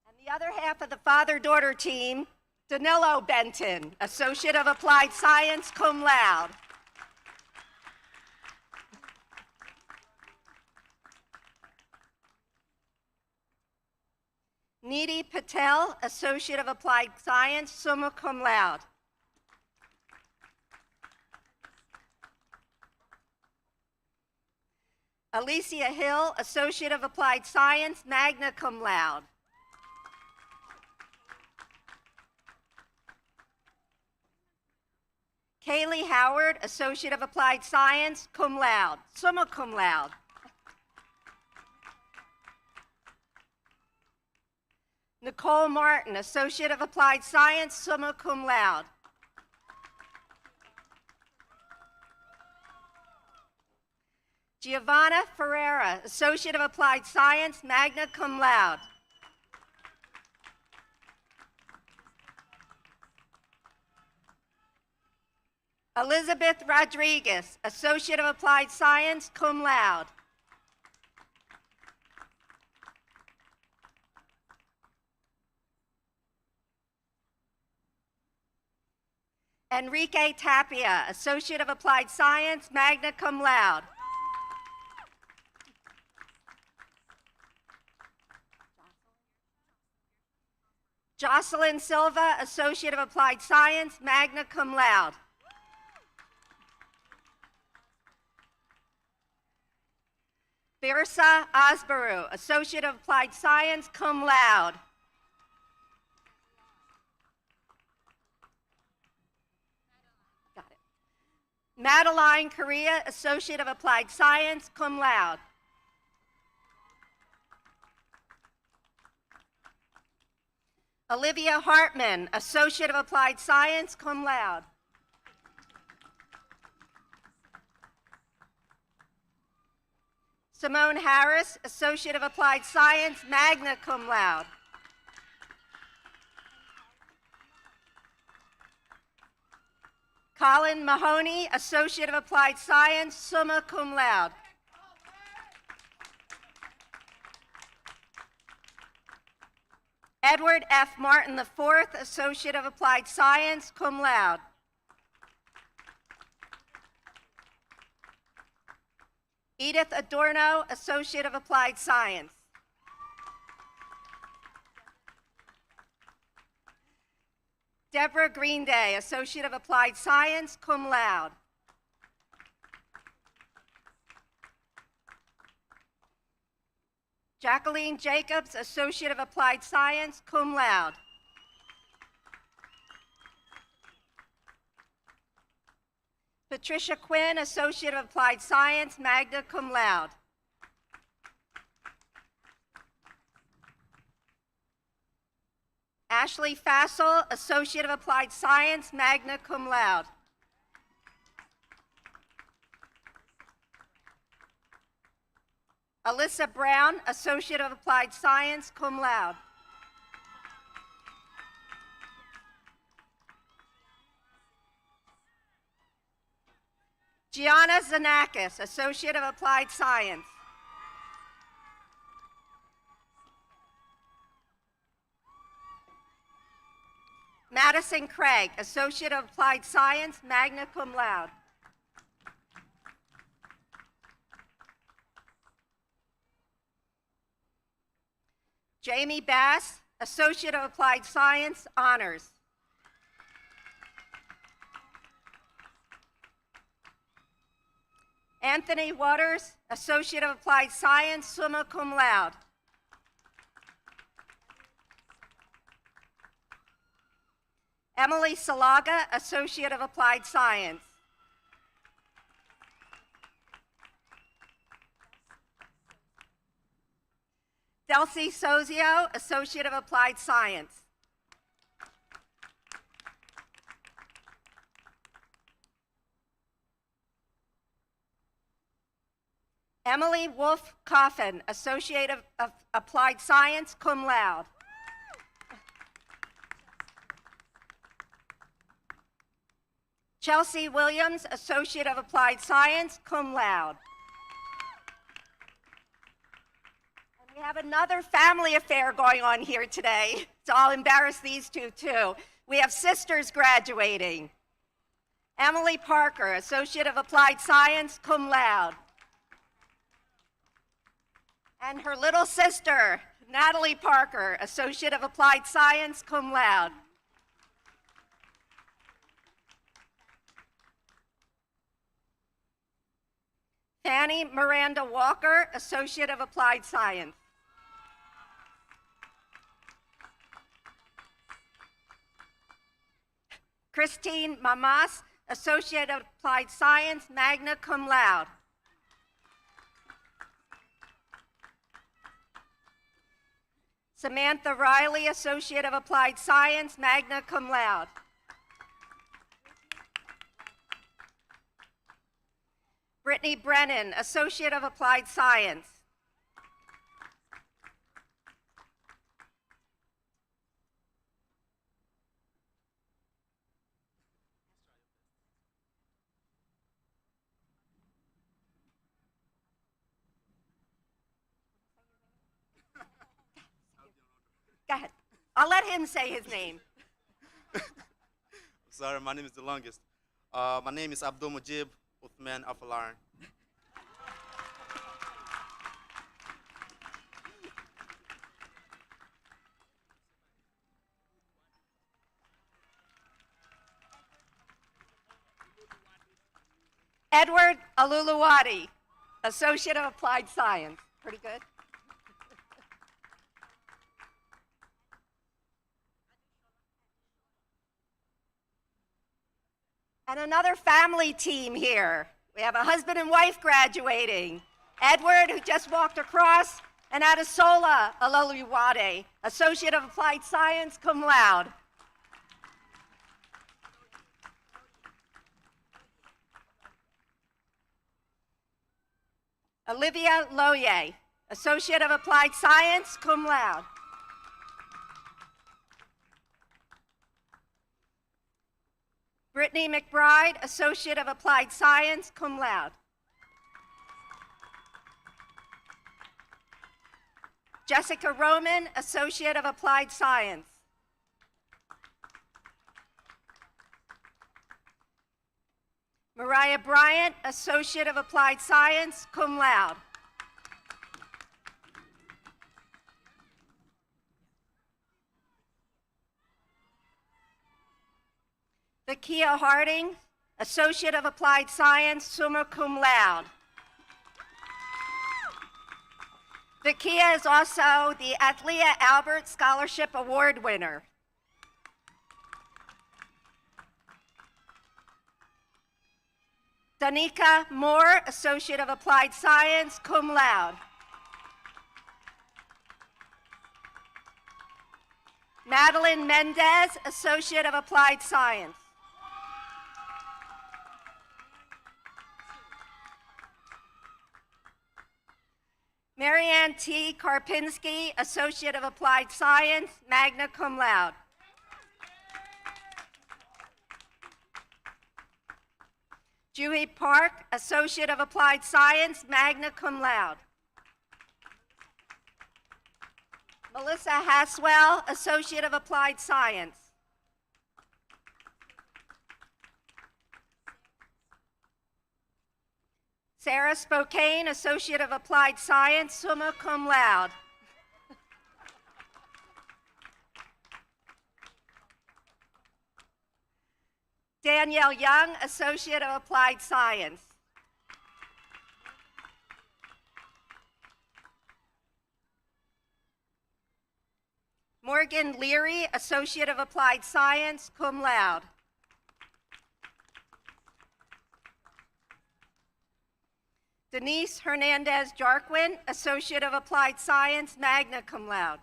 And the other half of the father-daughter team, Danilo Benton, Associate of Applied Science, cum laude. Neeti Patel, Associate of Applied Science, summa cum laude. Alicia Hill, Associate of Applied Science, magna cum laude. Kaylee Howard, Associate of Applied Science, cum laude, summa cum laude. Nicole Martin, Associate of Applied Science, summa cum laude. Giovanna Ferreira, Associate of Applied Science, magna cum laude. Elizabeth Rodriguez, Associate of Applied Science, cum laude. Enrique Tapia, Associate of Applied Science, magna cum laude. Jocelyn Silva, Associate of Applied Science, magna cum laude. Birsa Asbaru, Associate of Applied Science, cum laude. Got it. Madeline Correa, Associate of Applied Science, cum laude. Olivia Hartman, Associate of Applied Science, cum laude. Simone Harris, Associate of Applied Science, magna cum laude. Colin Mahoney, Associate of Applied Science, summa cum laude. Edward F. Martin IV, Associate of Applied Science, cum laude. Edith Adorno, Associate of Applied Science. Deborah Greenday, Associate of Applied Science, cum laude. Jacqueline Jacobs, Associate of Applied Science, cum laude. Patricia Quinn, Associate of Applied Science, magna cum laude. Ashley Fassel, Associate of Applied Science, magna cum laude. Alyssa Brown, Associate of Applied Science, cum laude. Gianna Zanakis, Associate of Applied Science. Madison Craig, Associate of Applied Science, magna cum laude. Jamie Bass, Associate of Applied Science, honors. Anthony Waters, Associate of Applied Science, summa cum laude. Emily Salaga, Associate of Applied Science. Delcy Sozio, Associate of Applied Science. Emily Wolf Coffin, Associate of Applied Science, cum laude. Chelsea Williams, Associate of Applied Science, cum laude. And we have another family affair going on here today, so I'll embarrass these two too. We have sisters graduating. Emily Parker, Associate of Applied Science, cum laude. And her little sister, Natalie Parker, Associate of Applied Science, cum laude. Fanny Miranda Walker, Associate of Applied Science. Christine Mamas, Associate of Applied Science, magna cum laude. Samantha Riley, Associate of Applied Science, magna cum laude. Brittany Brennan, Associate of Applied Science. Go ahead. I'll let him say his name. Sorry, my name is the longest. My name is Abdul Mujib Uthman Afalar. Edward Aluluwadi, Associate of Applied Science. Pretty good. And another family team here. We have a husband and wife graduating. Edward, who just walked across, and Adesola Aluluwade, Associate of Applied Science, cum laude. Olivia Loye, Associate of Applied Science, cum laude. Brittany McBride, Associate of Applied Science, cum laude. Jessica Roman, Associate of Applied Science. Mariah Bryant, Associate of Applied Science, cum laude. Vakia Harding, Associate of Applied Science, summa cum laude. Vakia is also the Athlia Albert Scholarship Award winner. Danica Moore, Associate of Applied Science, cum laude. Madeline Mendez, Associate of Applied Science. Marianne T. Karpinski, Associate of Applied Science, magna cum laude. Juhi Park, Associate of Applied Science, magna cum laude. Melissa Haswell, Associate of Applied Science. Sarah Spokane, Associate of Applied Science, summa cum laude. Danielle Young, Associate of Applied Science. Morgan Leary, Associate of Applied Science, cum laude. Denise Hernandez Jarquin, Associate of Applied Science, magna cum laude.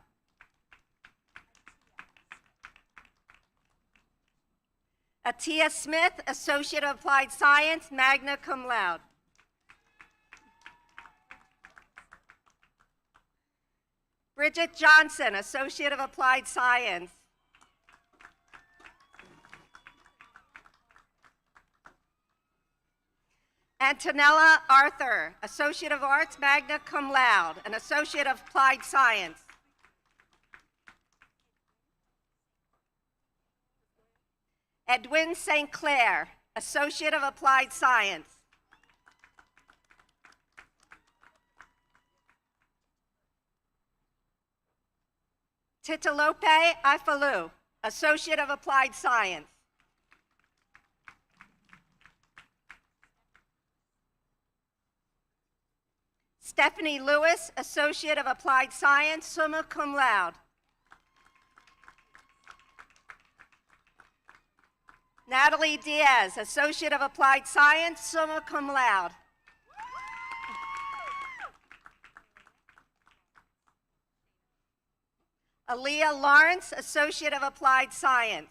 Atia Smith, Associate of Applied Science, magna cum laude. Bridget Johnson, Associate of Applied Science. Antonella Arthur, Associate of Arts, magna cum laude, and Associate of Applied Science. Edwin St. Clair, Associate of Applied Science. Titalope Ifalu, Associate of Applied Science. Stephanie Lewis, Associate of Applied Science, summa cum laude. Natalie Diaz, Associate of Applied Science, summa cum laude. Aaliyah Lawrence, Associate of Applied Science.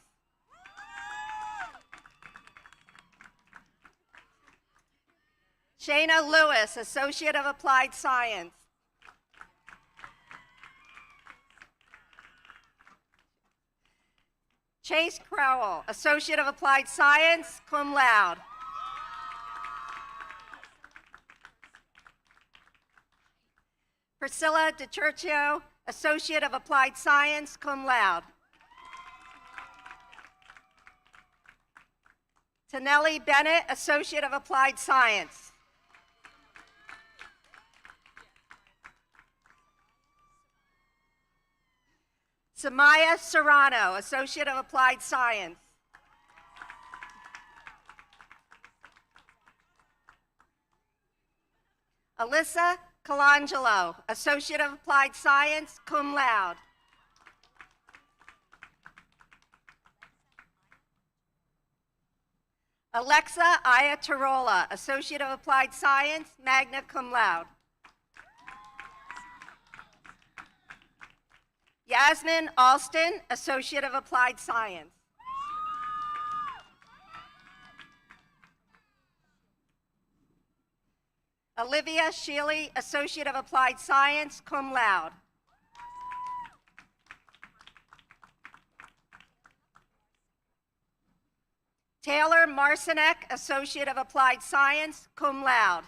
Shayna Lewis, Associate of Applied Science. Chase Crowell, Associate of Applied Science, cum laude. Priscilla DiCercio, Associate of Applied Science, cum laude. Tanelli Bennett, Associate of Applied Science. Samaya Serrano, Associate of Applied Science. Alyssa Colangelo, Associate of Applied Science, cum laude. Alexa Ayatarola, Associate of Applied Science, magna cum laude. Yasmin Alston, Associate of Applied Science. Olivia Shealy, Associate of Applied Science, cum laude. Taylor Marcinek, Associate of Applied Science, cum laude.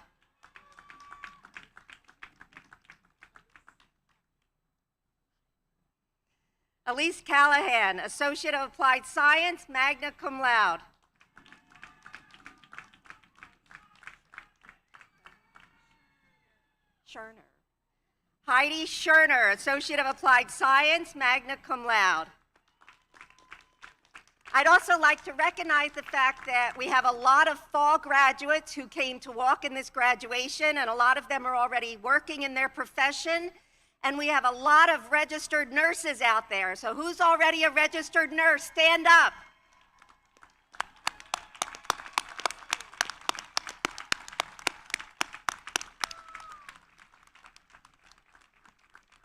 Elise Callahan, Associate of Applied Science, magna cum laude. Scherner. Heidi Scherner, Associate of Applied Science, magna cum laude. I'd also like to recognize the fact that we have a lot of fall graduates who came to walk in this graduation, and a lot of them are already working in their profession. And we have a lot of registered nurses out there. So who's already a registered nurse? Stand up.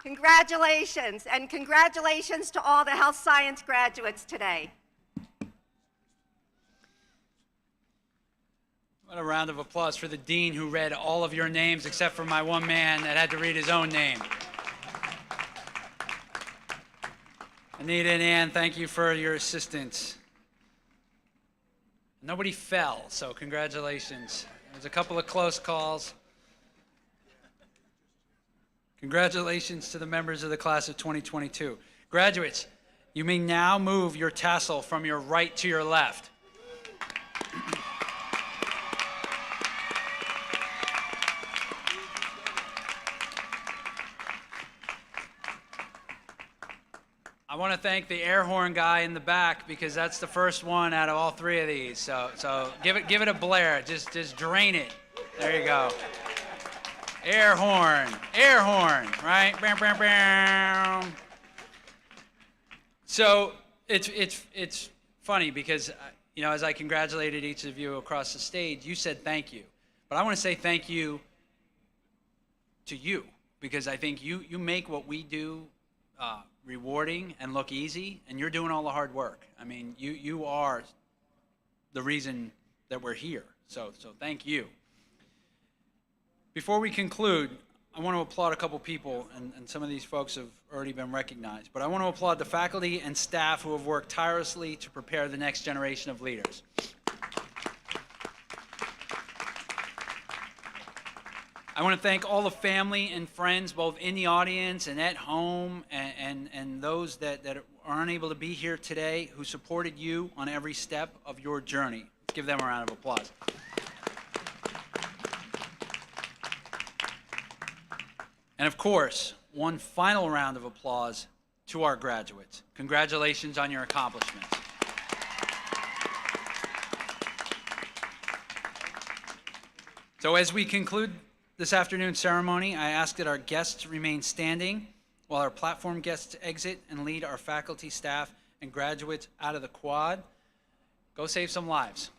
Congratulations, and congratulations to all the health science graduates today. What a round of applause for the dean who read all of your names except for my one man that had to read his own name. Anita and Ann, thank you for your assistance. Nobody fell, so congratulations. There's a couple of close calls. Congratulations to the members of the class of 2022. Graduates, you may now move your tassel from your right to your left. I want to thank the air horn guy in the back because that's the first one out of all three of these. So give it a blare. Just drain it. There you go. Air horn, right? Bam, bam, bam. So it's funny because as I congratulated each of you across the stage, you said thank you, but I want to say thank you to you because I think you make what we do rewarding and look easy, and you're doing all the hard work. I mean, you are the reason that we're here. So thank you. Before we conclude, I want to applaud a couple people, and some of these folks have already been recognized, but I want to applaud the faculty and staff who have worked tirelessly to prepare the next generation of leaders. I want to thank all the family and friends, both in the audience and at home, and those that are unable to be here today, who supported you on every step of your journey. Let's give them a round of applause. And of course, one final round of applause to our graduates. Congratulations on your accomplishments. So as we conclude this afternoon's ceremony, I ask that our guests remain standing while our platform guests exit and lead our faculty, staff, and graduates out of the quad. Go save some lives.